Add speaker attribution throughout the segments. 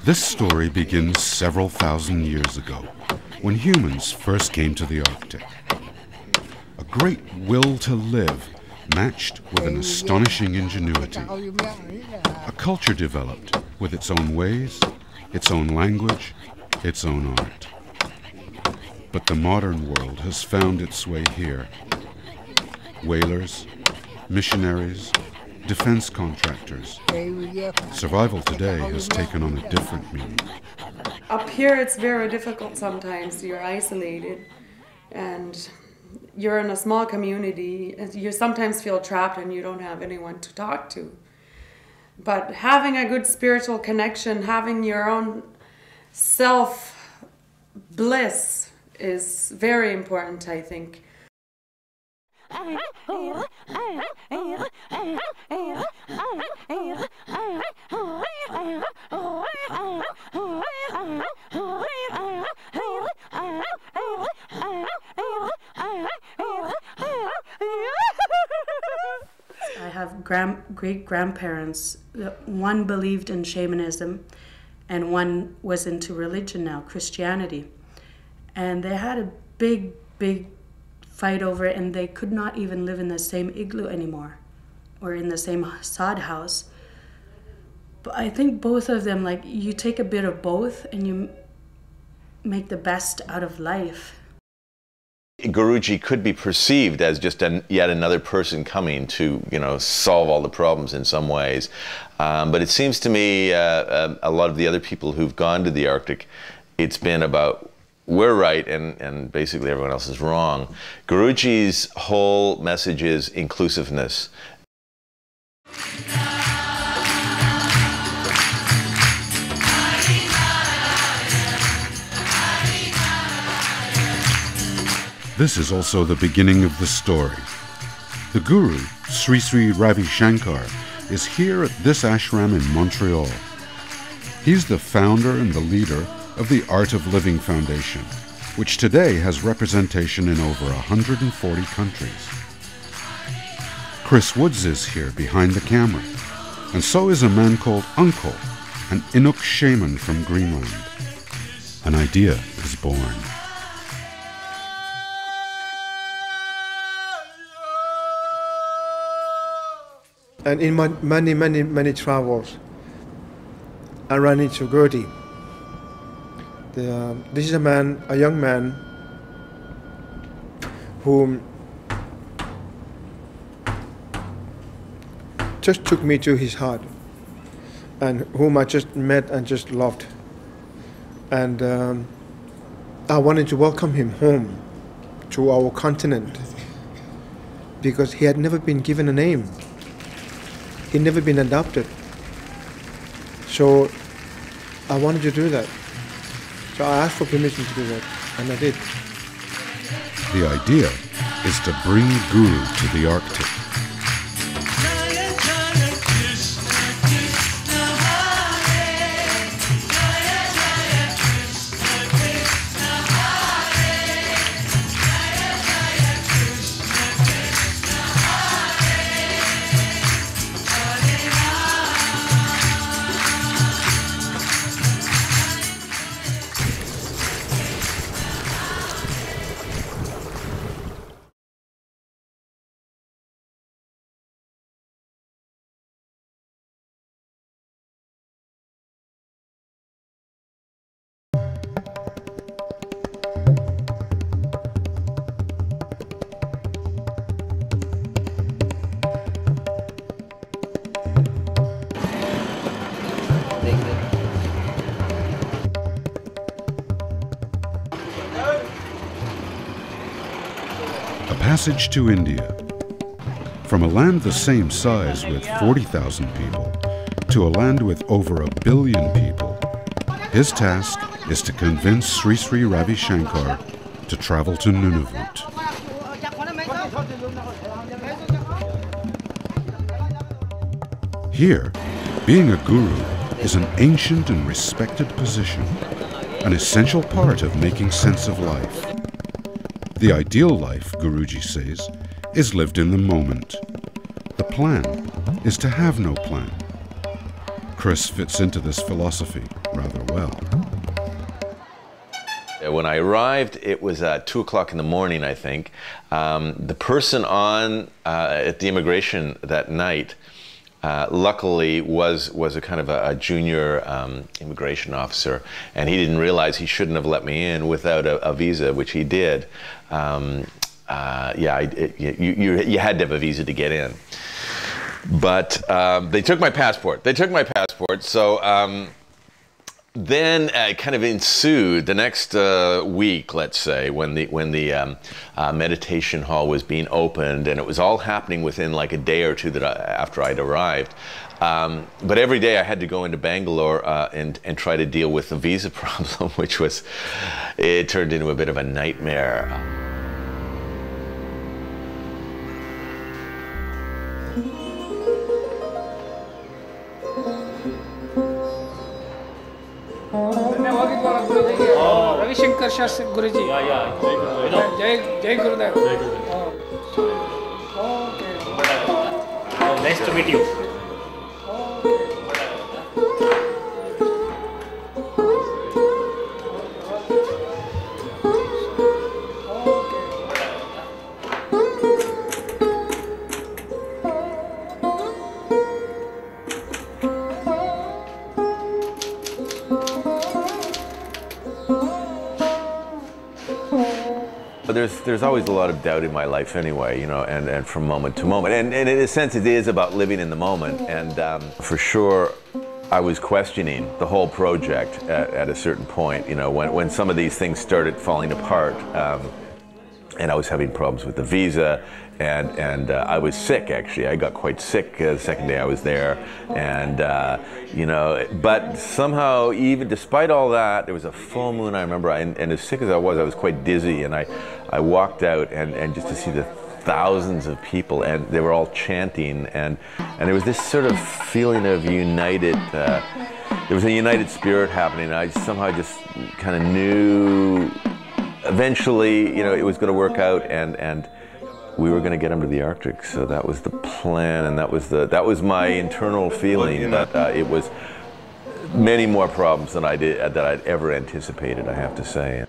Speaker 1: This story begins several thousand years ago, when humans first came to the Arctic. A great will to live matched with an astonishing ingenuity. A culture developed with its own ways, its own language, its own art. But the modern world has found its way here. Whalers, missionaries, defense contractors. Survival today has taken on a different meaning.
Speaker 2: Up here it's very difficult sometimes. You're isolated and you're in a small community. You sometimes feel trapped and you don't have anyone to talk to. But having a good spiritual connection, having your own self-bliss is very important, I think.
Speaker 3: I have great-grandparents. One believed in shamanism and one was into religion now, Christianity. And they had a big fight over it, and they could not even live in the same igloo anymore or in the same sod house. But I think both of them, like, you take a bit of both and you make the best out of life.
Speaker 4: Guruji could be perceived as just yet another person coming to, solve all the problems in some ways. But it seems to me a lot of the other people who've gone to the Arctic, it's been about we're right and basically everyone else is wrong. Guruji's whole message is inclusiveness.
Speaker 1: This is also the beginning of the story. The Guru, Sri Sri Ravi Shankar, is here at this ashram in Montreal. He's the founder and the leader of the Art of Living Foundation, which today has representation in over 140 countries. Chris Woods is here behind the camera, and so is a man called Uncle, an Inuk shaman from Greenland. An idea is born.
Speaker 5: And in my many travels, I ran into Gertie. This is a young man, whom just took me to his heart, and whom I just met and just loved. And I wanted to welcome him home to our continent, because he had never been given a name. He'd never been adopted. So I wanted to do that. So I asked for permission to do that, and I did.
Speaker 1: The idea is to bring Guru to the Arctic. A passage to India. From a land the same size with 40,000 people to a land with over 1 billion people, his task is to convince Sri Sri Ravi Shankar to travel to Nunavut. Here, being a guru is an ancient and respected position, an essential part of making sense of life. The ideal life, Guruji says, is lived in the moment. The plan is to have no plan. Chris fits into this philosophy rather well.
Speaker 4: When I arrived, it was 2 o'clock in the morning, I think. The person on at the immigration that night, luckily, was a kind of a junior immigration officer, and he didn't realize he shouldn't have let me in without a visa, which he did. You had to have a visa to get in. But they took my passport. So then kind of ensued the next week, let's say, when the meditation hall was being opened, and it was all happening within like a day or two after I'd arrived. But every day I had to go into Bangalore and try to deal with the visa problem, which it turned into a bit of a nightmare.
Speaker 6: Ravi Shankar Shastri Guruji. Jai Gurudev. Okay.
Speaker 7: Nice to meet you.
Speaker 4: There's always a lot of doubt in my life anyway, you know, and from moment to moment. And in a sense, it is about living in the moment. And for sure, I was questioning the whole project at a certain point, you know, when some of these things started falling apart. And I was having problems with the visa, and I was sick, actually. I got quite sick the second day I was there, and you know, but somehow, even despite all that, there was a full moon, I remember, and as sick as I was quite dizzy, and I walked out, and just to see the thousands of people, and they were all chanting, and there was this sort of feeling of united, there was a united spirit happening, and I somehow just kind of knew eventually, you know, it was going to work out, and we were going to get him to the Arctic. So that was the plan, and that was my internal feeling. But it was many more problems than I'd ever anticipated, I have to say.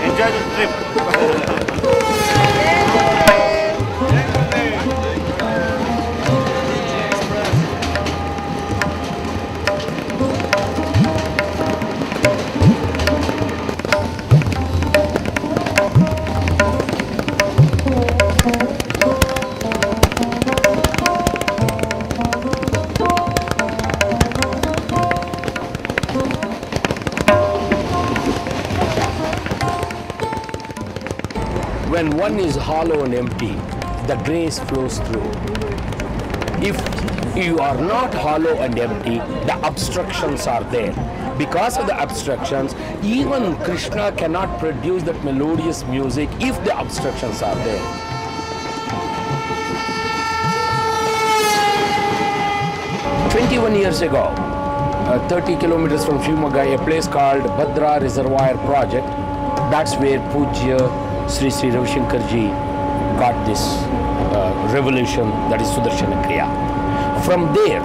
Speaker 7: Enjoy the trip.
Speaker 8: When one is hollow and empty, the grace flows through. If you are not hollow and empty, the obstructions are there. Because of the obstructions, even Krishna cannot produce that melodious music if the obstructions are there. "21 years ago, 30 kilometers from Shivamogga, a place called Bhadra Reservoir Project, that's where Pujya Sri Sri Ravi Shankar Ji got this revolution, that is Sudarshana Kriya. From there,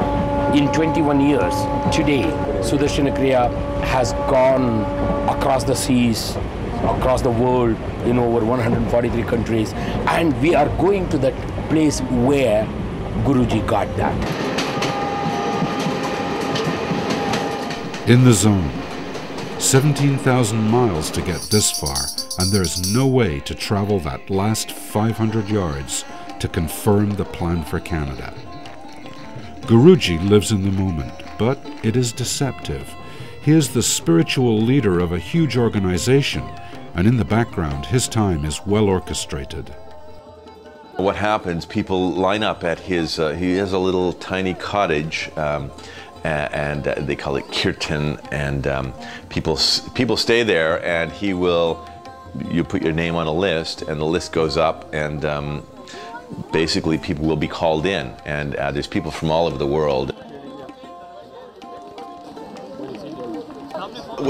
Speaker 8: in 21 years, today, Sudarshana Kriya has gone across the seas, across the world, in over 143 countries, and we are going to that place where Guruji got that.
Speaker 1: In the zone, 17,000 miles to get this far, and there's no way to travel that last 500 yards to confirm the plan for Canada. Guruji lives in the moment, but it is deceptive. He is the spiritual leader of a huge organization, and in the background, his time is well orchestrated.
Speaker 4: What happens, people line up at his, he has a little tiny cottage, and they call it kirtan, and people stay there, and he will you put your name on a list, and the list goes up, and basically people will be called in, and there's people from all over the world.